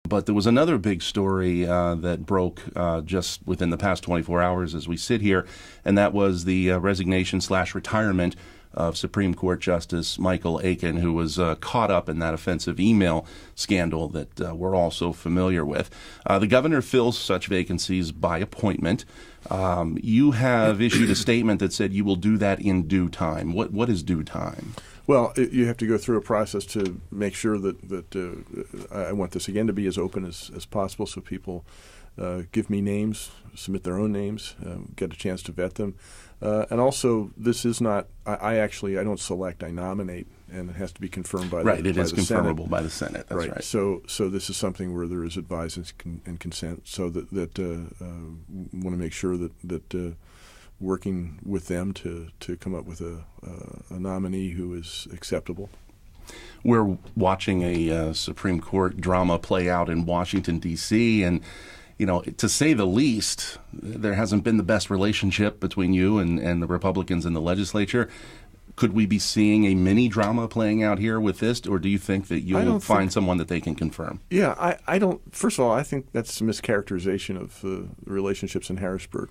But there was another big story that broke just within the past 24 hours as we sit here, and that was the resignation/retirement of Supreme Court Justice Michael Eakin, who was caught up in that offensive email scandal that we're all so familiar with. The governor fills such vacancies by appointment. You have issued a statement that said you will do that in due time. What is due time? Well, you have to go through a process to make sure that I want this, again, to be as open as possible, so people give me names, submit their own names, get a chance to vet them. And also, this is not, I don't select, I nominate, and it has to be confirmed by the Senate. Right, it is confirmable by the Senate, that's right. So this is something where there is advice and consent, so that want to make sure that working with them to come up with a nominee who is acceptable. We're watching a Supreme Court drama play out in Washington, D.C., and to say the least, there hasn't been the best relationship between you and the Republicans in the legislature. Could we be seeing a mini drama playing out here with this, or do you think that you'll find someone that they can confirm? Yeah, I don't. First of all, I think that's a mischaracterization of the relationships in Harrisburg.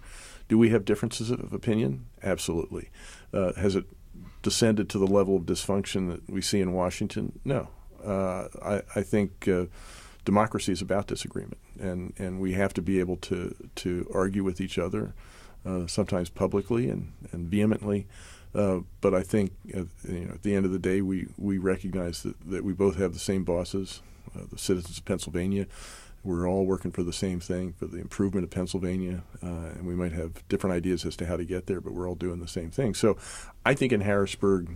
Do we have differences of opinion? Absolutely. Has it descended to the level of dysfunction that we see in Washington? No. I think democracy is about disagreement, and we have to be able to argue with each other, sometimes publicly and vehemently. But I think at the end of the day, we recognize that we both have the same bosses, the citizens of Pennsylvania. We're all working for the same thing, for the improvement of Pennsylvania, and we might have different ideas as to how to get there, but we're all doing the same thing. So I think in Harrisburg,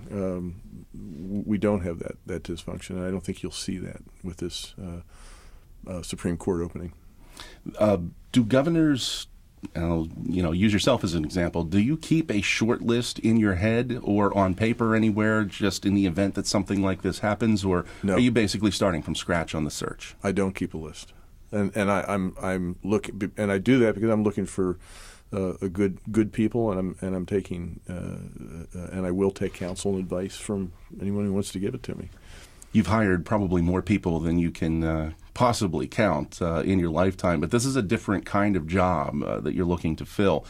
we don't have that dysfunction, and I don't think you'll see that with this Supreme Court opening. Do governors, use yourself as an example, do you keep a short list in your head or on paper anywhere just in the event that something like this happens, or No. Are you basically starting from scratch on the search? I don't keep a list. And I'm looking, and I do that because I'm looking for good people, and I'm taking and I will take counsel and advice from anyone who wants to give it to me. You've hired probably more people than you can possibly count in your lifetime, but this is a different kind of job that you're looking to fill.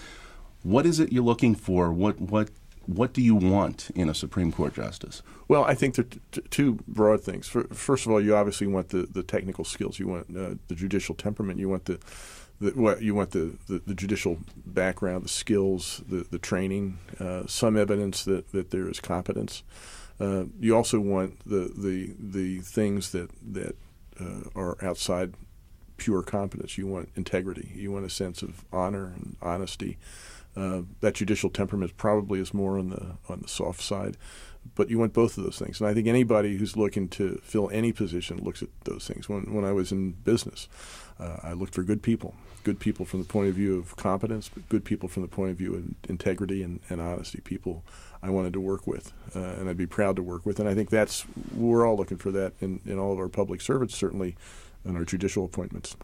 What is it you're looking for? What do you want in a Supreme Court justice? Well, I think there are two broad things. First of all, you obviously want the technical skills. You want the judicial temperament. You want the judicial background, the skills, the training, some evidence that there is competence. You also want the things that are outside pure competence. You want integrity. You want a sense of honor and honesty. That judicial temperament probably is more on the soft side, but you want both of those things. And I think anybody who's looking to fill any position looks at those things. When I was in business, I looked for good people from the point of view of competence, but good people from the point of view of integrity and honesty, people I wanted to work with, and I'd be proud to work with. And I think we're all looking for that in all of our public servants, certainly in our judicial appointments.